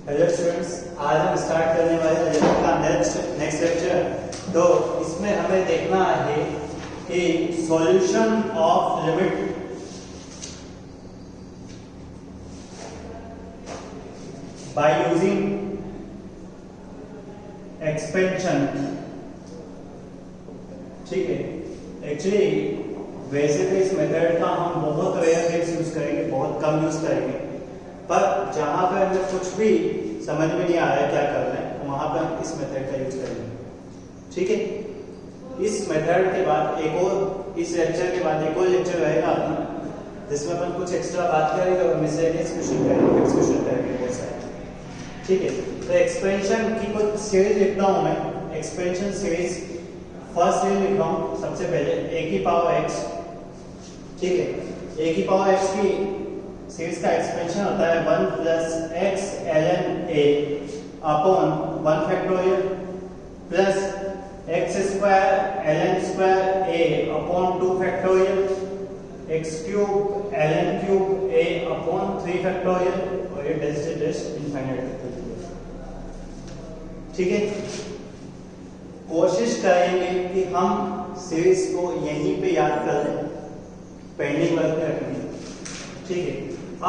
Hello students, आज हम start करने वाले हैं का नेक्स्ट लेक्चर। तो इसमें हमें देखना है कि solution of limit by using expansion. ठीक है, एक्चुअली वैसे तो इस मेथड का हम बहुत रेयर केस यूज करेंगे, बहुत कम यूज करेंगे, पर जहां पर हमें कुछ भी समझ में नहीं आ रहा है क्या कर रहे हैं, वहां पर हम इस मेथड का यूज करेंगे। ठीक है, इस मेथड के बाद एक और, इस लेक्चर के बाद एक और लेक्चर रहेगा अपना, जिसमें अपन कुछ एक्स्ट्रा बात करेंगे और मिसलेनियस क्वेश्चन करेंगे, फिक्स क्वेश्चन करेंगे बहुत सारे। ठीक है, तो एक्सपेंशन की कुछ सीरीज लिखता हूं मैं। एक्सपेंशन सीरीज फर्स्ट सीरीज लिख रहा हूं। सबसे पहले a की पावर x। ठीक है, a की पावर x की सीरीज का एक्सपेंशन होता है 1 plus x ln a upon 1 factorial plus x square ln square a upon 2 factorial x cube ln cube a upon 3 factorial, और ये डेस्ट इनफाइनाइट तक चलेगा। ठीक है, कोशिश करेंगे कि हम सीरीज को यहीं पे याद कर लें, पेंडिंग वर्क में रखेंगे। ठीक है,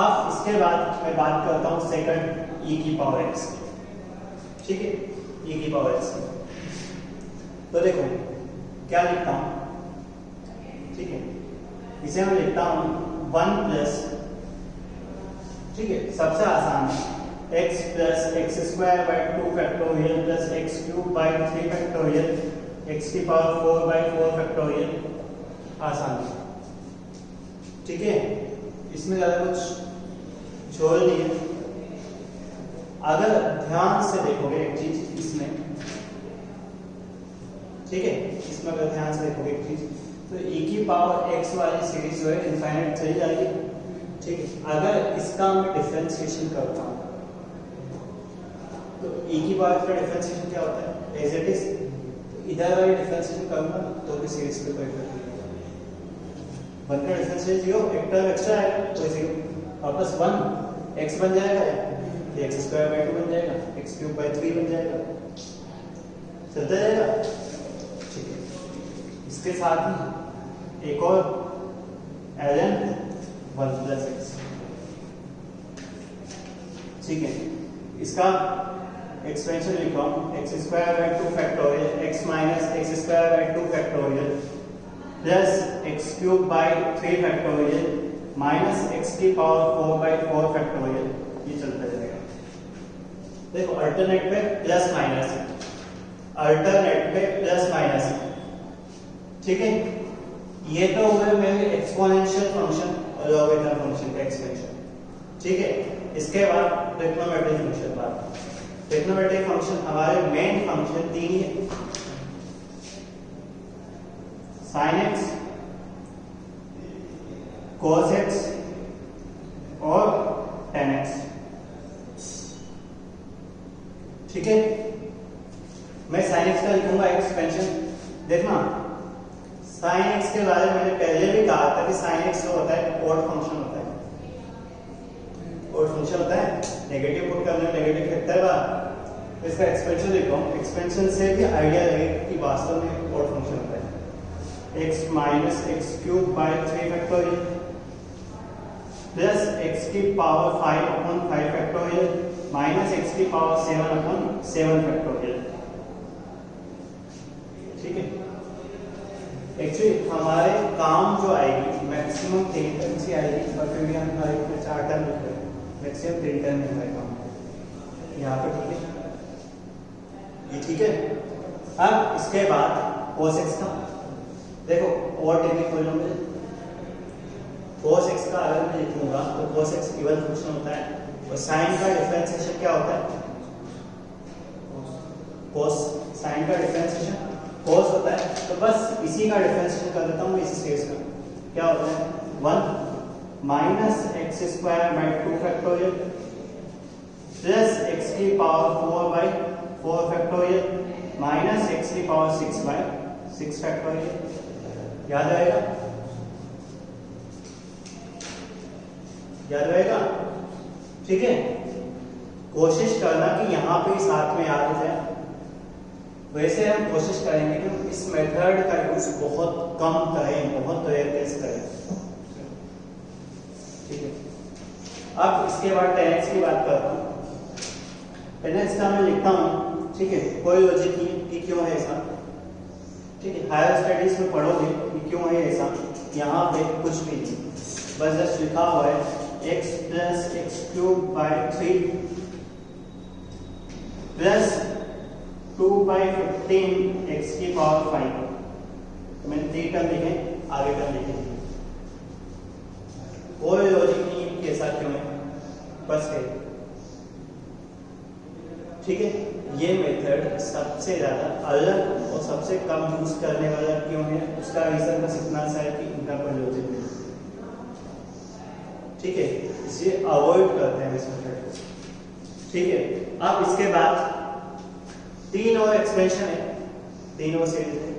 अब इसके बाद मैं बात करता हूं सेकंड e की पावर x। ठीक है, e की पावर x। तो देखो क्या लिखता हूं। ठीक है, इसे मैं लिखता हूं 1 प्लस, ठीक है, सबसे आसान है, x plus x square by 2 factorial plus x cube by 3 factorial x की पावर 4 बाई 4 फैक्टोरियल। आसान है। ठीक है, इसमें ज्यादा कुछ छोड़ नहीं है। अगर ध्यान से देखोगे एक चीज इसमें, ठीक है, इसमें अगर ध्यान से देखोगे एक चीज, तो e की पावर x वाली सीरीज जो है इनफाइनाइट चली जाएगी। ठीक है, अगर इसका मैं डिफरेंशिएशन करता हूं तो e की पावर का डिफरेंशिएशन क्या होता है, एज इट इज। इधर वाली डिफरेंशिएशन करूंगा तो भी सीरीज पे कोई फर्क नहीं पड़ेगा। 1 का डिफरेंशिएशन 0, एक टर्म एक्स्ट्रा है तो 0, वापस 1 x बन जाएगा, ये x स्क्वायर बाई 2 बन जाएगा, x क्यूब बाई 3 बन जाएगा, चलता जाएगा। ठीक है, इसके साथ ही एक और ln 1 प्लस x। ठीक है, इसका एक्सपेंशन लिख रहा हूं, x square by 2 factorial x minus x square by 2 factorial plus x cube by 3 factorial minus x की पावर 4 बाई 4 फैक्टोरियल। ये चलता जाएगा। देखो अल्टरनेट पे प्लस माइनस, अल्टरनेट पे प्लस माइनस। ठीक है, ये तो हुए मेरे एक्सपोनेंशियल फंक्शन और लॉगरिथम फंक्शन का एक्सपेंशन। ठीक है, इसके बाद ट्रिग्नोमेट्रिक फंक्शन। बात ट्रिग्नोमेट्रिक फंक्शन हमारे मेन फंक्शन 3 ही है, sin x, cos x और tan x। ठीक है, मैं sin x का लिखूंगा एक्सपेंशन। देखना, sin x के बारे में मैंने पहले भी कहा था कि sin x जो होता है ऑड फंक्शन होता है। ऑड फंक्शन होता है, नेगेटिव पुट करने में नेगेटिव लिखता है बात। इसका एक्सपेंशन लिख रहा हूं, एक्सपेंशन से भी आइडिया लगेगा कि वास्तव में ऑड फंक्शन होता है। x minus x cube by 3 factorial plus x की power 5 upon 5 factorial minus x की पावर 7 अपॉन 7 फैक्टोरियल। ठीक है, एक्चुअली हमारे काम जो आएगी मैक्सिमम 3 टर्म से आएगी, और फिर भी हम हमारे 4 टर्म लिख रहे हैं, मैक्सिमम 3 टर्म में हमारे काम यहाँ पर। ठीक है, ये ठीक है। अब इसके बाद cos x का देखो, और टेक्निक खोल लो मुझे। cos x का अगर मैं लिखूंगा तो cos x इवन फंक्शन होता है, और sin का डिफरेंशिएशन क्या होता है, cos, sin का डिफरेंशिएशन cos होता है। तो बस इसी का डिफरेंशिएशन कर देता हूं इसी सीरीज का। क्या होता है, 1 minus x square by 2 factorial plus x की पावर 4 बाई 4 फैक्टोरियल माइनस एक्स की पावर 6 बाई 6 फैक्टोरियल। याद आएगा? याद रहेगा? ठीक है। कोशिश करना कि यहाँ पे साथ में याद हो जाए। वैसे हम कोशिश करेंगे कि इस मेथड का यूज बहुत कम करें, बहुत रेयर केस करें। ठीक है, अब इसके बाद 10x की बात करता हूँ। 10x का मैं लिखता हूँ, ठीक है, कोई लॉजिक नहीं कि क्यों है ऐसा। ठीक है, हायर स्टडीज में पढ़ोगे कि क्यों है ऐसा, यहाँ पे कुछ भी नहीं, बस जस्ट लिखा हुआ है x plus x cube by 3 plus 2/15 x की पावर 5। तो मैंने 3 टर्म लिखे, आगे टर्म लिखे, कोई लॉजिक नहीं कि ऐसा क्यों है, बस है। ठीक है, ये मेथड सबसे ज्यादा अलग और सबसे कम यूज करने वाला क्यों है, उसका रीजन बस इतना सा है कि इनका कोई लॉजिक नहीं। ठीक है, इसे अवॉइड करते हैं इस मेथड को। ठीक है, अब इसके बाद 3 और एक्सप्रेशन है, 3 और सीरीज है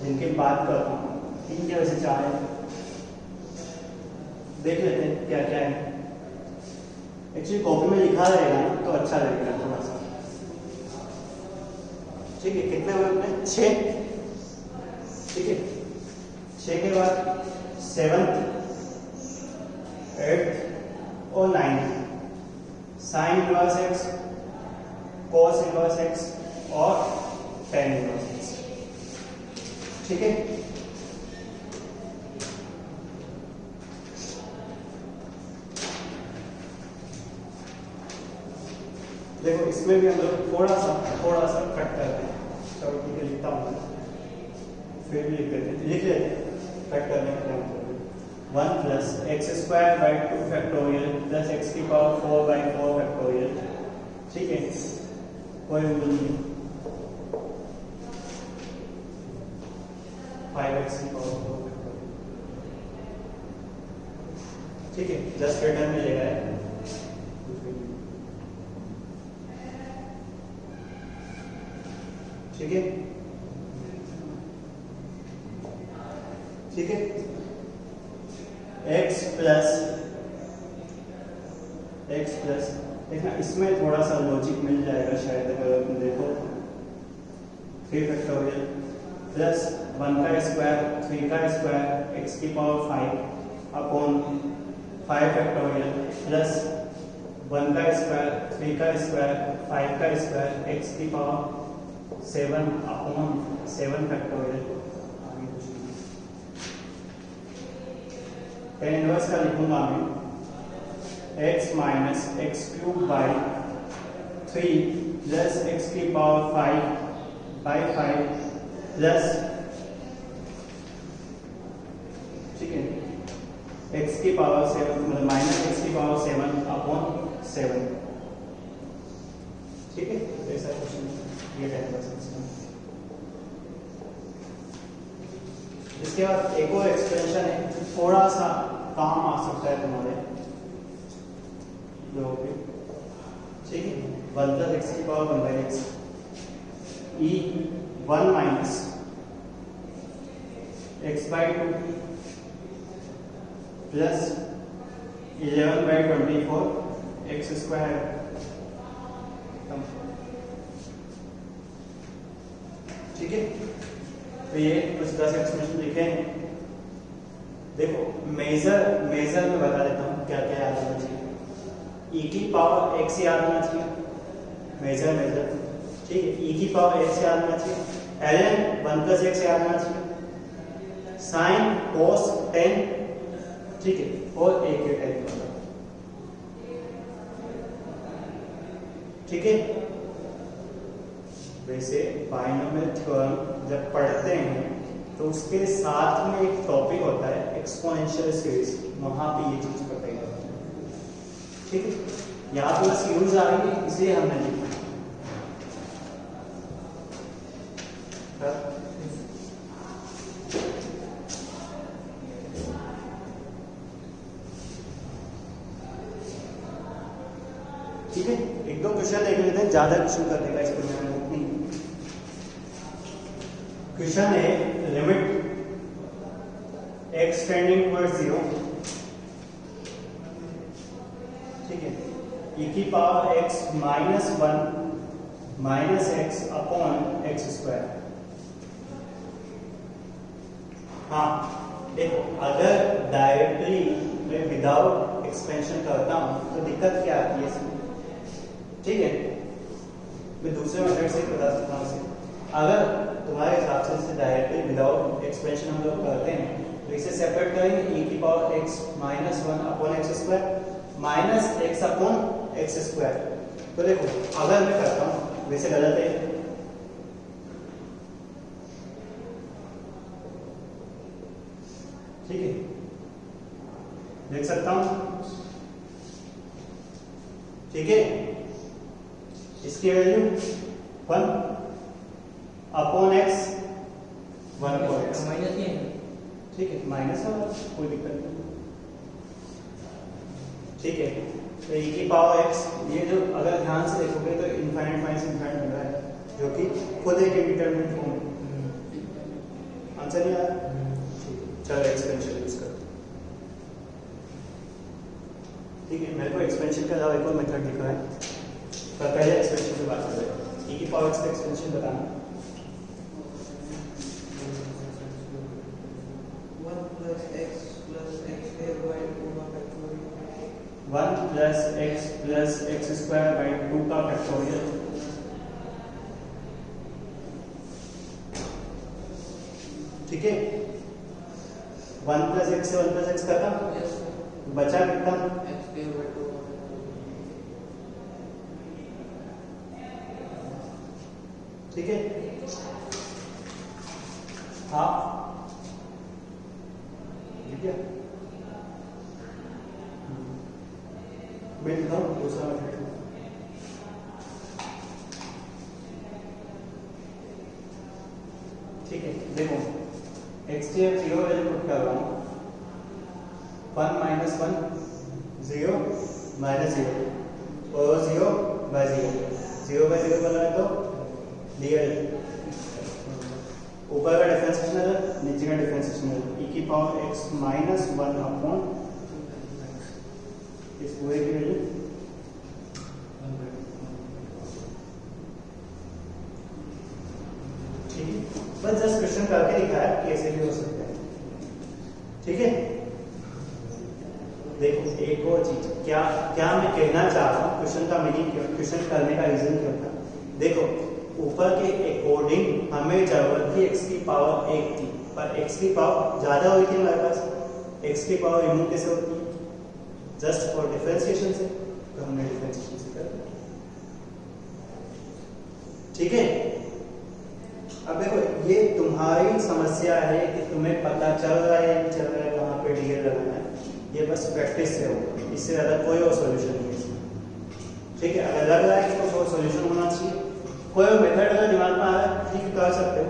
जिनकी बात करता हूँ। 3 के वैसे 4 है, देख लेते हैं क्या क्या है। एक्चुअली कॉपी में लिखा रहेगा ना तो अच्छा लगेगा थोड़ा सा। ठीक है, कितने हुए अपने 6। ठीक है, 6 के बाद 7th 8th और 9th sine inverse x, cos inverse x और टेन इनवर्स एक्स। ठीक है, देखो इसमें भी हम लोग थोड़ा सा कट करते हैं। चलो ठीक है, लिखता हूँ, फिर भी लिख लेते हैं कट करने का क्या मतलब है। 1 plus x square by 2 factorial plus x की पावर 4/4 फैक्टोरियल। ठीक है, कोई रूल नहीं, 5x की पावर 4 फैक्टोरियल। ठीक है, जस्ट रिटर्न मिलेगा है। ठीक है, ठीक है, x प्लस देखना इसमें थोड़ा सा लॉजिक मिल जाएगा शायद, अगर तुम देखो 3 फैक्टोरियल प्लस 1 का स्क्वायर 3 का स्क्वायर x की पावर 5 अपॉन 5 फैक्टोरियल प्लस 1 का स्क्वायर 3 का स्क्वायर 5 का स्क्वायर x की power 7 upon 7 factorial. Tan inverse का लिखूंगा मैं x minus x cube by 3 plus x की पावर 5/5 प्लस, ठीक है, x की पावर 7 मतलब माइनस एक्स की पावर 7 अपॉन 7। ठीक है, ऐसा कुछ नहीं, ये 10%। इसके बाद एक और एक्सप्रेशन है, थोड़ा सा काम आ सकता है तुम्हारे लोगों पे। ठीक है, 1 प्लस एक्स की power 1/x e 1 minus x/2 plus 11/24 x square. ठीक है, तो ये कुछ 10 एक्सप्रेशन लिखे हैं। देखो मेजर में बता देता हूँ क्या क्या याद होना चाहिए। e की पावर x याद होना चाहिए, मेजर। ठीक है, e की पावर x याद होना चाहिए, ln 1 प्लस x याद होना चाहिए, साइन cos tan, ठीक है, और a के tan। ठीक है, वैसे बाइनोमियल थ्योरम जब पढ़ते हैं तो उसके साथ में एक टॉपिक होता है एक्सपोनेंशियल सीरीज, वहां पे ये चीज बताई जाती है। ठीक है, यहाँ पे बस यूज आ रही है इसलिए हमने लिखा। ठीक है, एक दो क्वेश्चन देख लेते हैं, ज्यादा क्वेश्चन करने का इसको मैं नहीं। क्वेश्चन है लिमिट x टेंडिंग टुवर्ड्स 0, ठीक है, e की power x minus 1 minus x upon x square. हाँ देखो, अगर डायरेक्टली मैं विदाउट एक्सपेंशन करता हूं तो दिक्कत क्या आती है इसमें, ठीक है। मैं दूसरे मेथड से बता सकता हूँ इसे। अगर तुम्हारे हिसाब से इसे डायरेक्टली विदाउट एक्सपेंशन हम लोग करते हैं तो इसे सेपरेट करेंगे, e की power x minus 1 upon x square minus x upon x square. तो देखो, अगर मैं करता हूँ, वैसे गलत है, ठीक है, देख सकता हूं, ठीक है। इसकी value 1 upon x 1 upon x minus है, ठीक है, माइनस है, कोई दिक्कत नहीं, ठीक है। तो e की पावर x, ये जो अगर ध्यान से देखोगे तो इनफाइनाइट माइनस इनफाइनाइट मिल रहा है, जो कि खुद एक इंडिटरमिनेट फॉर्म है। आंसर नहीं आ रहा, चलो एक्सपेंशन यूज करते हैं, ठीक है। मेरे को एक्सपेंशन के अलावा एक और मेथड दिखा है, पर पहले एक्सपेंशन की बात करें। e की पावर x का एक्सपेंशन बताना। 1 plus x square by 2 का factorial. 1 plus x square by 2 का फैक्टोरियल, ठीक है। 1 plus x से 1 plus x खत्म, बचा कितना, x square by 2 का फैक्टोरियल, ठीक है। हाँ ठीक है, मैं लिखता हूँ दूसरा मेथड, ठीक है। देखो, x की 0 वैल्यू पुट कर रहा हूँ, 1 माइनस 1 0 माइनस 0 और 0 बाय 0, 0 बाय 0 बना है तो डीएल, ऊपर का डिफरेंशिएशन है, नीचे का डिफरेंशिएशन है, e की पावर x माइनस 1 अपॉन इस पूरे की वैल्यू, ठीक है। बस जस्ट क्वेश्चन करके दिखाया कि ऐसे भी हो सकता है, ठीक है। देखो, एक और चीज, क्या क्या मैं कहना चाह रहा हूँ, क्वेश्चन का मीनिंग क्या, क्वेश्चन करने का रीजन क्या था। देखो, ऊपर के अकॉर्डिंग हमें जरूरत थी x की पावर 1 की, पर x की पावर ज्यादा हुई थी हमारे पास, x की पावर रिमूव कैसे होती है, जस्ट फॉर डिफरेंशिएशन से, तो हमने डिफरेंशिएशन से कर दिया, ठीक है। अब देखो, ये तुम्हारी समस्या है कि तुम्हें पता चल रहा है या नहीं चल रहा है कहाँ पे डीएल लगाना है, ये बस प्रैक्टिस से होगा, इससे ज्यादा कोई और सॉल्यूशन नहीं है इसमें, ठीक है। अगर लग रहा है कि कुछ और सॉल्यूशन होना चाहिए, कोई और मेथड अगर दिमाग में आ रहा है, ठीक है, कर सकते हो,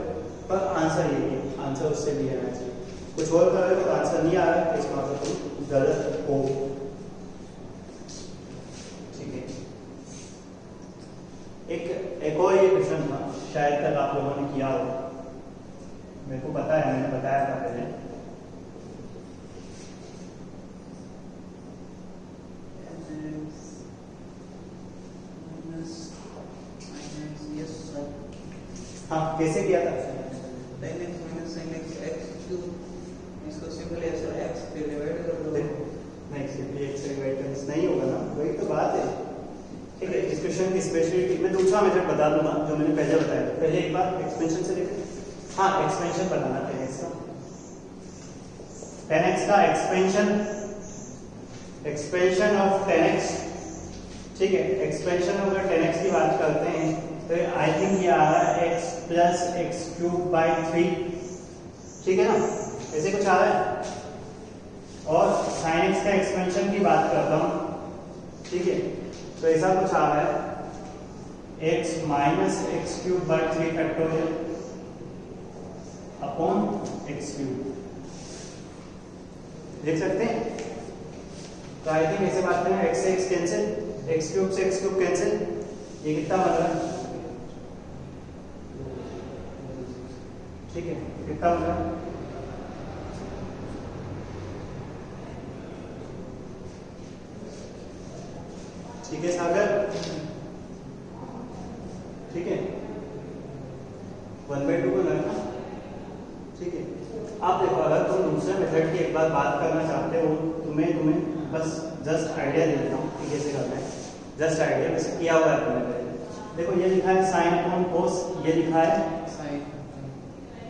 पर आंसर यही है, आंसर उससे भी आना चाहिए। कुछ और कर रहे हो तो आंसर नहीं आ रहा है, इसका मतलब तुम गलत हो, ठीक है। एक और ये क्वेश्चन था, शायद तक आप लोगों ने किया हो, मेरे को पता है, मैंने बताया था पहले, हाँ कैसे किया था, tan x minus sin x x cube, इसको सिंपल ऐसे x पे डिवाइड कर दो, नहीं सिंपली x से डिवाइड करना नहीं होगा ना, वही तो बात है, ठीक है। इस क्वेश्चन की स्पेशलिटी मैं दूसरा मेथड बता दूंगा जो मैंने पहले बताया, पहले एक बार एक्सपेंशन से देखें। हाँ, एक्सपेंशन बताना tan x का, tan x का एक्सपेंशन ऑफ tan x, ठीक है। एक्सपेंशन अगर tan x की बात करते हैं तो आई थिंक ये आ रहा है x plus x cube by 3, ठीक है ना, ऐसे कुछ आ रहा है। और sin x का एक्सपेंशन की बात करता हूं, ठीक है, तो ऐसा कुछ आ रहा है x minus x cube by 3 factorial upon x cube, देख सकते हैं। तो आई थिंक ऐसे बात करें, x से x कैंसिल, एक्स क्यूब से एक्स क्यूब कैंसिल, ये कितना बन रहा है, ठीक है, कितना बन रहा है, ठीक है सागर, ठीक है 1/2 को लगना, ठीक है। आप देखो अगर तुम दूसरे मेथड की एक बार बात करना चाहते हो, तुम्हें बस जस्ट आइडिया दे देता हूँ कि कैसे करना है, जस्ट आइडिया वैसे किया हुआ है तुमने। देखो ये लिखा है साइन अपॉन कोस, ये लिखा है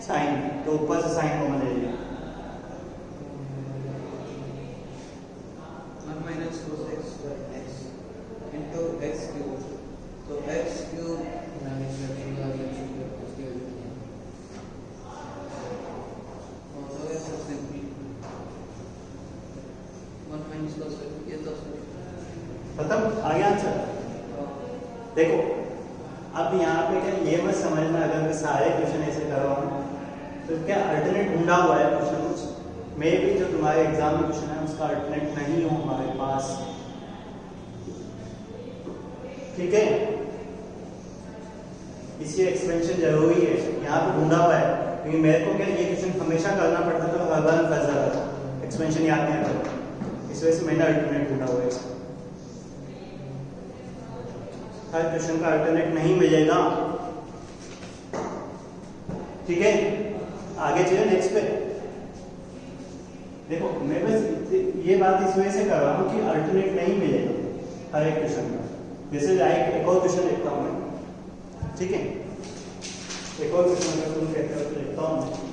साइन, तो ऊपर से साइन कॉमन ले लिया, 1 minus cos x square x into x cube, तो x cube minus x square तो ऐसा सिंपल 1 minus cos x, ये तो खत्म, आ गया आंसर। देखो अब यहाँ पे क्या ये मत समझना अगर मैं सारे क्वेश्चन ऐसे कर रहा हूँ तो क्या अल्टरनेट ढूंढा हुआ है क्वेश्चन कुछ, मे भी जो तुम्हारे एग्जाम में क्वेश्चन है उसका अल्टरनेट नहीं हो हमारे पास, ठीक है। इसलिए एक्सपेंशन जरूरी है, यहाँ पे ढूंढा हुआ है, क्योंकि मेरे को क्या ये क्वेश्चन हमेशा करना पड़ता था, हर बार फंस जाता था, एक्सपेंशन याद नहीं पड़ता, इस वजह से मैंने अल्टरनेट ढूंढा हुआ है। हर क्वेश्चन का अल्टरनेट नहीं मिलेगा, ठीक है। आगे चलिए नेक्स्ट पे। देखो मैं बस ये बात इस वजह से कर रहा हूँ कि अल्टरनेट नहीं मिलेगा हर एक क्वेश्चन का। जैसे लाइक एक और क्वेश्चन लिखता हूँ मैं, ठीक है, एक और क्वेश्चन अगर तुम कहते हो तो लिखता हूँ मैं।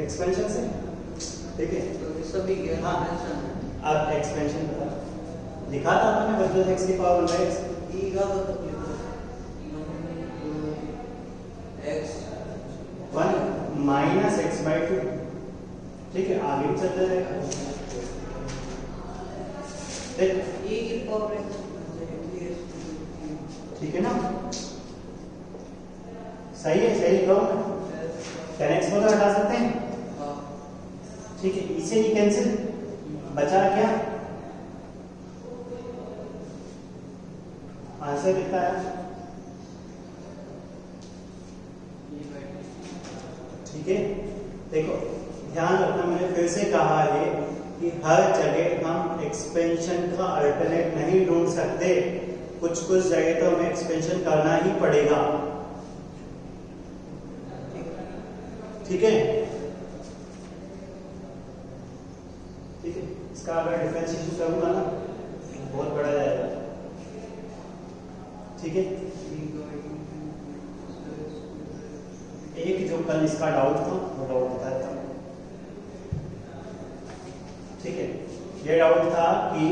एक्सपेंशन से, ठीक है, तो ये सभी के हाँ। एक्सपेंशन अब एक्सपेंशन बता लिखा था आपने बदल x की पावर 1/x ई का मतलब x 1 माइनस x/2, ठीक है, आगे भी चलते रहेगा। देख ई की पावर ठीक है ना, सही है, सही लिखा हूं मैं। 10x को तो हटा सकते हैं, ठीक है, इसे ही कैंसिल, बचा क्या, आंसर कितना है, ठीक है। देखो ध्यान रखना, मैंने फिर से कहा है कि हर जगह हम एक्सपेंशन का अल्टरनेट नहीं ढूंढ सकते, कुछ कुछ जगह तो हमें एक्सपेंशन करना ही पड़ेगा, ठीक है, ठीक है। इसका अगर डिफरेंशिएशन करूंगा ना बहुत बड़ा जाएगा, ठीक है। एक जो कल इसका डाउट था वो डाउट बताया था, ठीक है। ये डाउट था कि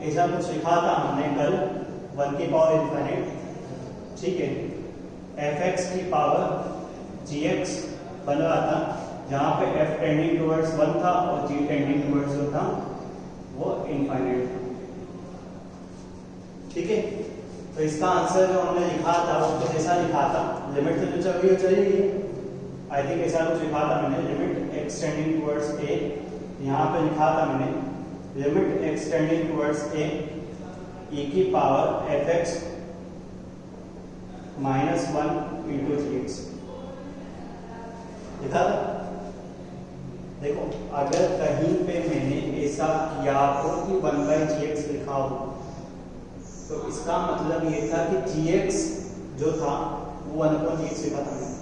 ऐसा कुछ लिखा था हमने कल 1 की पावर इनफिनिट, ठीक है, fx की पावर gx बन रहा था, जहां पे f टेंडिंग टुवर्ड्स 1 था और g टेंडिंग टुवर्ड्स जो था वो इनफाइनाइट था, ठीक है। तो इसका आंसर जो हमने लिखा था वो कुछ ऐसा लिखा था, लिमिट तो जो चल रही है चली गई, आई थिंक ऐसा कुछ लिखा था मैंने, limit x tending towards a, यहाँ पे लिखा था मैंने limit x tending towards a e की power fx minus 1 into gx लिखा था। देखो अगर कहीं पे मैंने ऐसा किया हो कि 1/gx लिखा हो तो इसका मतलब ये था कि gx जो था वो 1/gx लिखा था मैंने।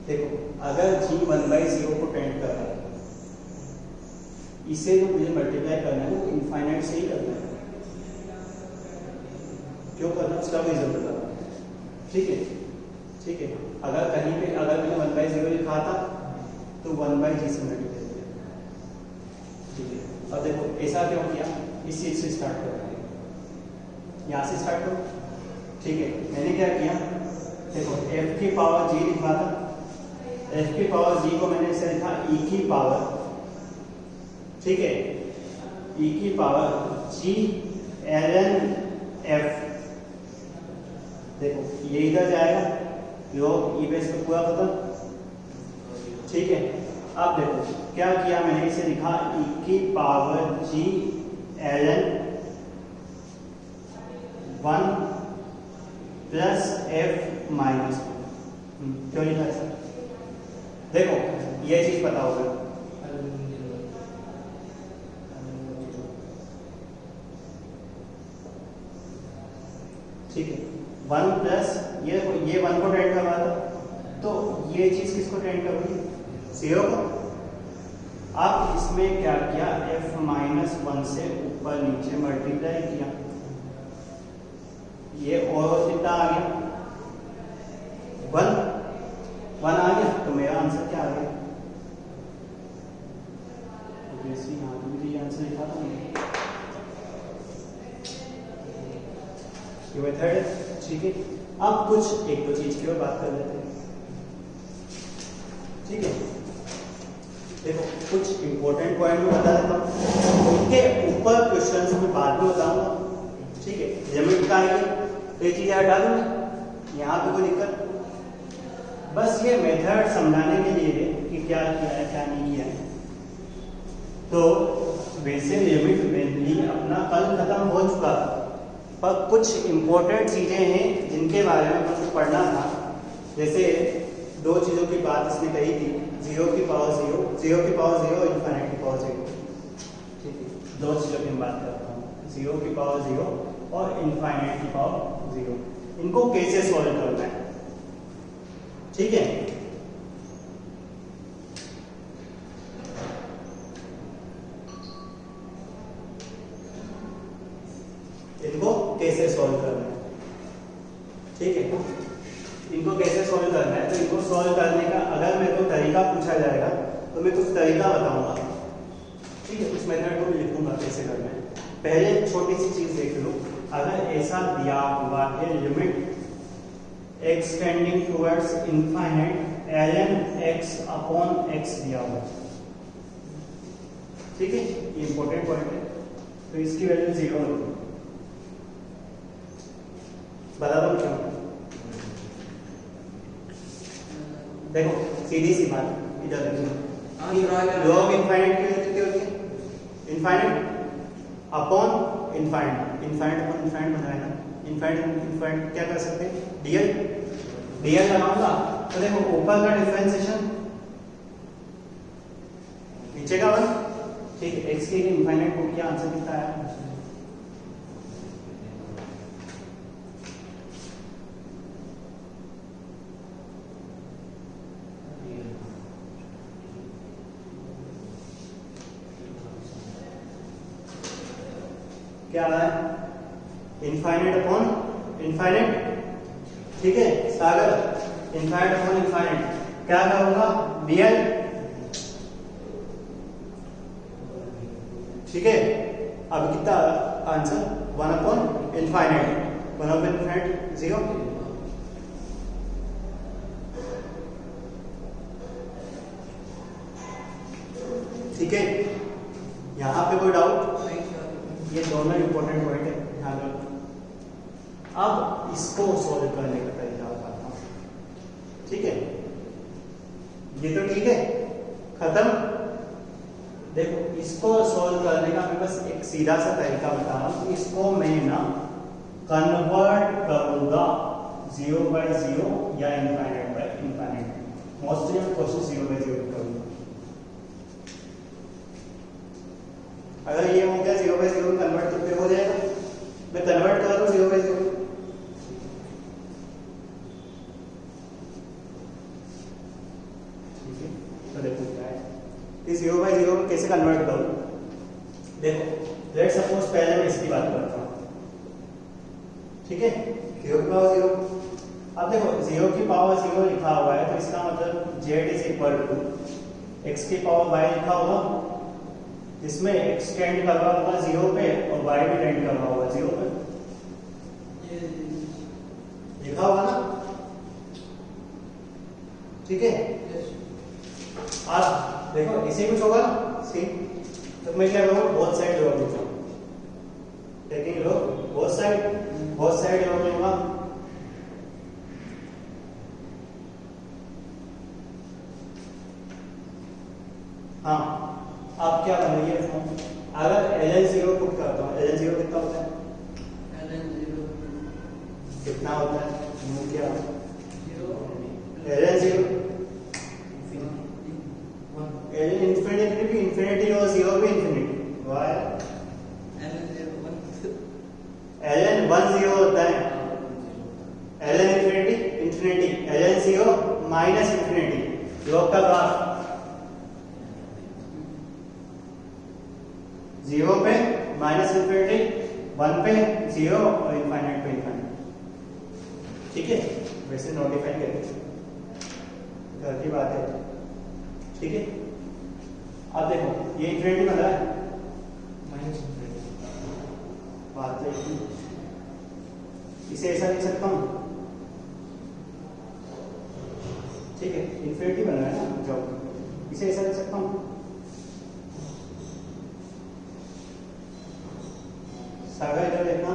देखो अगर g 1/0 को टेंड कर रहा है, इसे जो मुझे मल्टीप्लाई करना है वो इनफाइनाइट से ही करना है, क्यों करना है उसका कोई जरूरत है, ठीक है, ठीक है। अगर कहीं पे अगर मैंने 1/0 लिखा था तो 1/g से मल्टीप्लाई किया, ठीक है। अब देखो ऐसा क्यों किया, इस चीज से स्टार्ट करेंगे, यहाँ से स्टार्ट करो, ठीक है। मैंने क्या किया, देखो f की पावर g लिखा था, f की पावर g को मैंने ऐसे लिखा e की पावर, ठीक है, e की पावर g ln f, देखो ये इधर जाएगा योग ई बेस पे पूरा खत्म। ठीक है, अब देखो क्या किया मैंने, इसे लिखा e की power g ln 1 plus f minus 1। क्यों लिखा ऐसा? देखो ये चीज पता होगा, ठीक है। 1 प्लस ये 1 को टेंड करवा था, तो ये चीज किसको टेंड कर रही है? 0 को। अब इसमें क्या किया, f माइनस 1 से ऊपर नीचे मल्टीप्लाई किया, ये और कितना आ गया 1 आ गया, तो मेरा आंसर क्या आ गया? यहाँ पे भी ये आंसर लिखा था ये मेथड है। ठीक है, अब कुछ एक दो चीज की और बात कर लेते हैं। ठीक है, देखो कुछ इंपॉर्टेंट पॉइंट में बता देता हूँ, उनके ऊपर क्वेश्चंस में बाद में बताऊंगा। ठीक है, लिमिट का आएगी तो ये चीजें हटा दूंगी, यहाँ पे कोई दिक्कत। बस ये मेथड समझाने के लिए कि क्या किया है क्या नहीं किया है। तो वैसे लिमिट मेनली अपना कल खत्म हो चुका था, पर कुछ इंपॉर्टेंट चीजें हैं जिनके बारे में मुझे पढ़ना था। जैसे दो चीजों की बात इसने कही थी, 0 की पावर 0, 0 की पावर 0 और इनफाइनाइट की पावर 0। ठीक है, दो चीजों की बात करता हूँ, 0 की पावर 0 और इनफाइनाइट की पावर 0। इनको कैसे सॉल्व करना है? ठीक है, इनको कैसे सॉल्व करना है? ठीक है, इनको कैसे सॉल्व करना है? तो इनको सॉल्व करने का अगर मेरे को तरीका पूछा जाएगा तो मैं कुछ तरीका बताऊंगा। ठीक है, कुछ मेथड को भी लिखूंगा कैसे करना है। पहले छोटी सी चीज देख लो, अगर ऐसा दिया हुआ है limit x tending towards infinite ln x upon x दिया हुआ, ठीक है, ये इंपॉर्टेंट पॉइंट है, तो इसकी वैल्यू 0 होगी। बता दो क्यों? देखो सीधी सी बात, इधर देखो, लॉग इनफाइनाइट की कितनी होती है? Infinite upon infinite, infinite upon infinite बनाया ना, इनफाइनाइट इनफाइनाइट क्या कर सकते हैं? डीएल लगाऊंगा तो देखो ऊपर का डिफरेंशिएशन नीचे का 1। ठीक है, x के इनफाइनाइट को क्या आंसर कितना है? क्या आ रहा है? Infinite upon infinite. ठीक है सागर, इनफाइनाइट अपॉन इनफाइनाइट क्या करूंगा? डीएल। ठीक है, अब कितना answer? 1 upon infinite, 1 upon infinite 0। ठीक है, यहां पे कोई डाउट? ये दोनों इंपॉर्टेंट पॉइंट है, ध्यान रखना। अब इसको सॉल्व करने का तरीका बताता हूं। ठीक है, ये तो ठीक है, खत्म। देखो इसको सॉल्व करने का मैं बस एक सीधा सा तरीका बता रहा हूं। इसको मैं ना कन्वर्ट करूंगा 0/0 या इनफाइनाइट बाय इनफाइनाइट। मोस्टली मैं कोशिश 0/0 करूंगा। अगर ये हो गया 0/0 कन्वर्ट तो फिर हो जाएगा, मैं कन्वर्ट कर दूं 0/0। ठीक है, तो देखो क्या है, इस 0/0 में कैसे कन्वर्ट करूं? देखो लेट्स सपोज पहले मैं इसकी बात करता हूं। ठीक है, 0 की पावर 0। अब देखो 0 की पावर 0 लिखा हुआ है, तो इसका मतलब z is equal to x की पावर y लिखा होगा, इसमें x टेंड कर रहा होगा 0 पे और y भी टेंड कर रहा होगा 0 पे, लिखा होगा ना? ठीक है, अब देखो इसे कुछ होगा ना सी, तो मैं क्या करूँगा? बोथ साइड लॉग लूंगा। Taking log both side log लूंगा। हाँ, अब क्या बन रही है फॉर्म? अगर ln 0 पुट करता हूँ, ln 0 कितना होता है? कितना होता है? मूल क्या ln 0 इंफिनिटी भी इंफिनिटी और 0 भी इंफिनिटी। वाई ln 1 0 होता है, ln infinity infinity, ln 0 minus infinity. योग का ग्राफ 0 पे माइनस इंफिनिटी, 1 पे 0 और इनफाइनाइट पे इनफाइनाइट। ठीक है, वैसे नोटिफाई करके घर की बात है। ठीक है, अब देखो ये इंफिनिटी बन रहा है, माइनस इंफिनिटी, बात है कि इसे ऐसा लिख सकता हूँ। ठीक है, इंफिनिटी बन रहा है ना, जब इसे ऐसा लिख सकता हूँ, सागा इधर देखना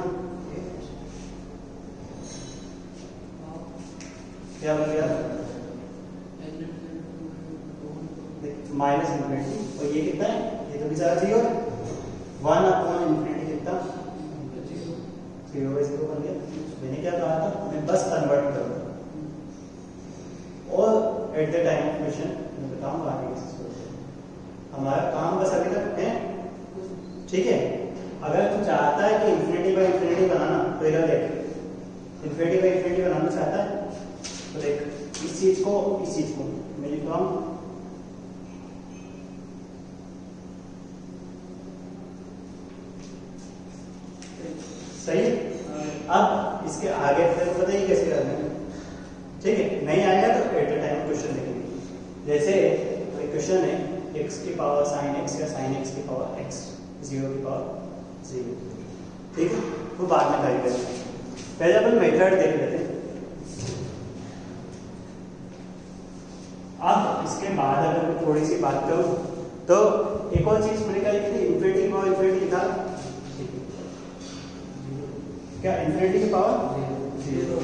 क्या बन गया, माइनस इंफिनिटी, और ये कितना है, ये तो बेचारा 0 है, 1 अपॉन इंफिनिटी कितना 0/0 बन गया। मैंने क्या कहा था, मैं बस कन्वर्ट करूँ और at the time of question मैं बताऊंगा आगे कैसे सोल्व करें। हमारा काम बस अभी तक है। ठीक है, अगर तू चाहता है कि इंफिनिटी बाई इंफिनिटी बनाना, तो इधर देख, इंफिनिटी बाई इंफिनिटी बनाना चाहता है तो देख इस चीज को मैं लिख रहा हूं, सही। अब इसके आगे फिर बताइए कैसे करना है। ठीक है, नहीं आएगा तो एट अ टाइम क्वेश्चन देखेंगे। जैसे कोई क्वेश्चन है x की पावर sin x या sin x की पावर x, 0 की पावर 0। ठीक है, वो बाद में ट्राई करेंगे, पहले अपन मेथड देख लेते हैं। अब इसके बाद अगर मैं थोड़ी सी बात करूं तो एक और चीज मैंने क्या लिखी थी, इंफिनिटी पावर इंफिनिटी लिखा, क्या इंफिनिटी की पावर 0।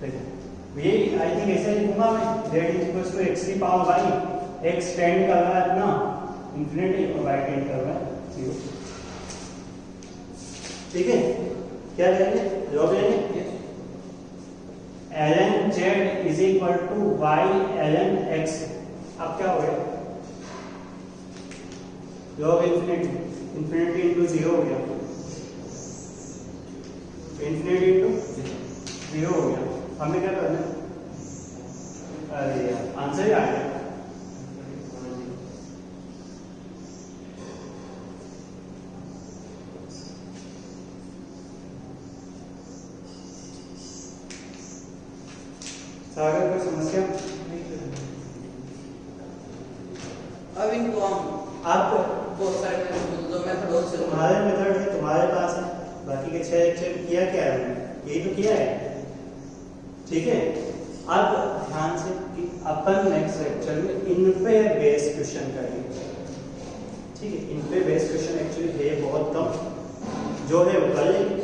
देखो ये आई थिंक ऐसे लिखूंगा मैं, z इक्वल्स टू x की पावर y, x टेंड कर रहा है अपना इंफिनिटी और y टेंड कर रहा है 0। ठीक है, क्या लेंगे, लॉग लेंगे, ln z is equal to y ln x। अब क्या हो गया, लॉग इंफिनिटी इंटू 0 हो गया, इंफिनिटी इंटू 0 हो गया। हमें क्या करना है, अरे यार आंसर ही आ गया। सागर कोई समस्या? अब इनको हम आप बहुत सारे जो मेथड हो से तुम्हारे मेथड है, तुम्हारे पास है, बाकी के 6 लेक्चर किया क्या है, यही तो किया है। ठीक है, अब ध्यान से कि अपन नेक्स्ट लेक्चर में इन पे बेस्ड क्वेश्चन करेंगे। ठीक है, इन पे बेस्ड क्वेश्चन एक्चुअली है बहुत कम, जो है वो कर लेंगे।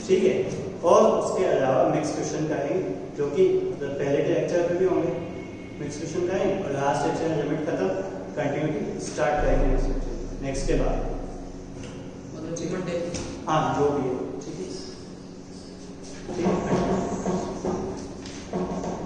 ठीक है, और उसके अलावा मिक्स क्वेश्चन करेंगे, जो कि पहले के लेक्चर पे भी होंगे, मिक्स क्वेश्चन करेंगे और लास्ट लेक्चर में लिमिट खत्म, कंटिन्यूटी स्टार्ट करेंगे नेक्स्ट के बाद, मतलब हाँ जो भी है।